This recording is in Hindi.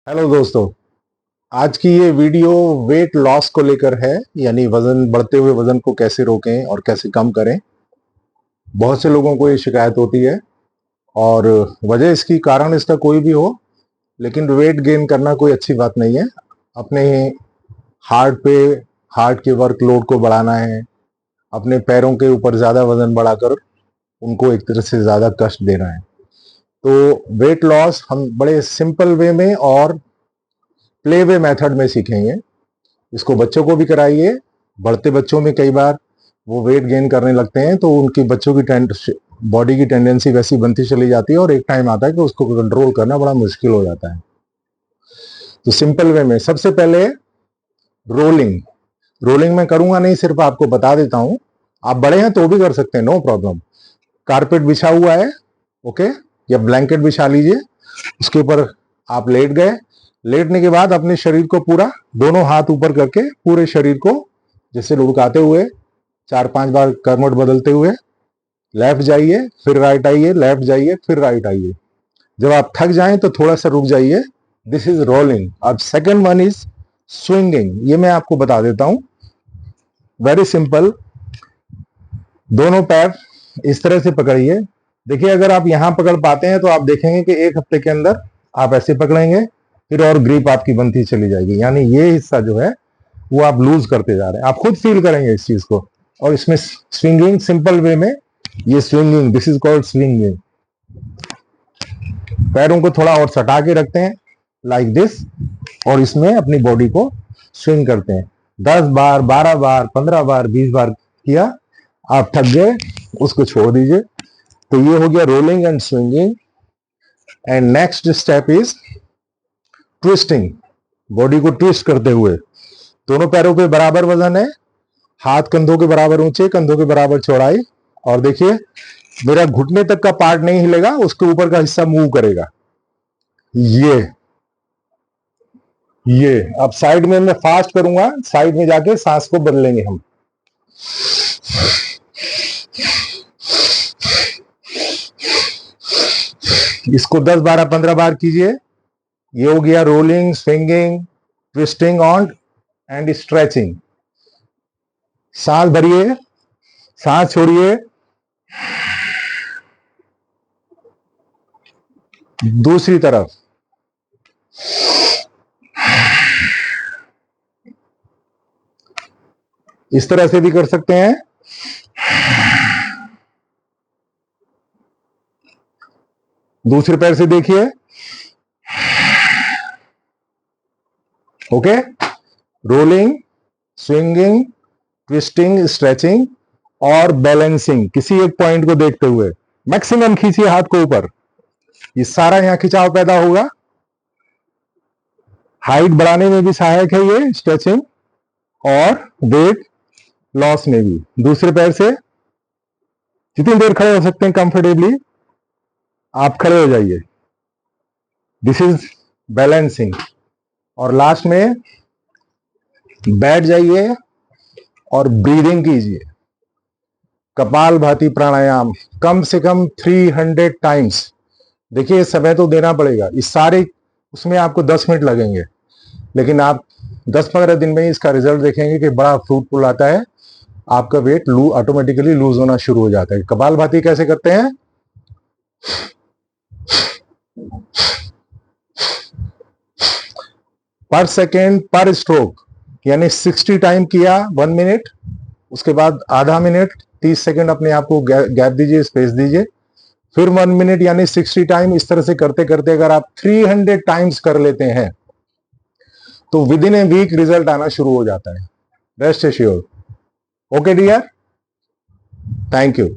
हेलो दोस्तों। आज की ये वीडियो वेट लॉस को लेकर है, यानी वजन बढ़ते हुए वजन को कैसे रोकें और कैसे कम करें। बहुत से लोगों को ये शिकायत होती है और वजह इसकी कारण इसका कोई भी हो, लेकिन वेट गेन करना कोई अच्छी बात नहीं है। अपने हार्ट पे हार्ट के वर्कलोड को बढ़ाना है, अपने पैरों के ऊपर ज्यादा वजन बढ़ाकर उनको एक तरह से ज्यादा कष्ट देना है। तो वेट लॉस हम बड़े सिंपल वे में और प्ले वे मेथड में सीखेंगे। इसको बच्चों को भी कराइए। बढ़ते बच्चों में कई बार वो वेट गेन करने लगते हैं तो उनकी बच्चों की बॉडी की टेंडेंसी वैसी बनती चली जाती है और एक टाइम आता है कि उसको कंट्रोल करना बड़ा मुश्किल हो जाता है। तो सिंपल वे में सबसे पहले रोलिंग रोलिंग में करूंगा नहीं, सिर्फ आपको बता देता हूं। आप बड़े हैं तो भी कर सकते हैं, नो प्रॉब्लम। कारपेट बिछा हुआ है, ओके, या ब्लैंकेट बिछा लीजिए। उसके ऊपर आप लेट गए। लेटने के बाद अपने शरीर को पूरा दोनों हाथ ऊपर करके पूरे शरीर को जैसे लुढ़काते हुए 4-5 बार करवट बदलते हुए लेफ्ट जाइए, फिर राइट आइए, लेफ्ट जाइए, फिर राइट आइए। जब आप थक जाएं तो थोड़ा सा रुक जाइए। This is rolling. अब सेकंड वन इज स्विंगिंग। ये मैं आपको बता देता हूं, वेरी सिंपल। दोनों पैर इस तरह से पकड़िए। देखिए, अगर आप यहां पकड़ पाते हैं तो आप देखेंगे कि एक हफ्ते के अंदर आप ऐसे पकड़ेंगे, फिर और ग्रिप आपकी बनती चली जाएगी। यानी ये हिस्सा जो है वो आप लूज करते जा रहे हैं, आप खुद फील करेंगे इस चीज को। और इसमें स्विंगिंग सिंपल वे में, ये swinging, this is called swinging. पैरों को थोड़ा और सटा के रखते हैं लाइक दिस, और इसमें अपनी बॉडी को स्विंग करते हैं। 10 बार, 12 बार, 15 बार, 20 बार किया, आप थक गए, उसको छोड़ दीजिए। तो ये हो गया rolling and swinging. And next step is twisting. Body को ट्विस्ट करते हुए, दोनों पैरों पे बराबर वजन है, हाथ कंधों के बराबर ऊंचे, कंधों के बराबर चौड़ाई। और देखिए, मेरा घुटने तक का पार्ट नहीं हिलेगा, उसके ऊपर का हिस्सा मूव करेगा। ये अब साइड में मैं फास्ट करूंगा, साइड में जाके सांस को बदलेंगे हम। इसको 10 12 15 बार कीजिए। ये हो गया rolling, swinging, twisting on and stretching. सांस भरिए, सांस छोड़िए। दूसरी तरफ इस तरह से भी कर सकते हैं। दूसरे पैर से देखिए, okay. Rolling, swinging, twisting, stretching और बैलेंसिंग, किसी एक पॉइंट को देखते हुए मैक्सिमम खींचिए हाथ को ऊपर। ये सारा यहां खिंचाव पैदा होगा। हाइट बढ़ाने में भी सहायक है ये स्ट्रेचिंग, और वेट लॉस में भी। दूसरे पैर से जितनी देर खड़े हो सकते हैं कंफर्टेबली, आप खड़े हो जाइए। This is balancing. और लास्ट में बैठ जाइए और ब्रीदिंग कीजिए। कपाल भाती प्राणायाम कम से कम 300 टाइम्स। देखिए, समय तो देना पड़ेगा, इस सारे उसमें आपको 10 मिनट लगेंगे, लेकिन आप 10-15 दिन में ही इसका रिजल्ट देखेंगे कि बड़ा फ्रूटफुल आता है। आपका वेट ऑटोमेटिकली लूज होना शुरू हो जाता है। कपाल भाती कैसे करते हैं? पर सेकेंड पर स्ट्रोक, यानी 60 टाइम किया 1 मिनट, उसके बाद आधा मिनट 30 सेकेंड अपने आप को गैप दीजिए, स्पेस दीजिए, फिर 1 मिनट, यानी 60 टाइम। इस तरह से करते करते अगर आप 300 टाइम्स कर लेते हैं तो within a week result आना शुरू हो जाता है। Rest assured. Okay dear, thank you.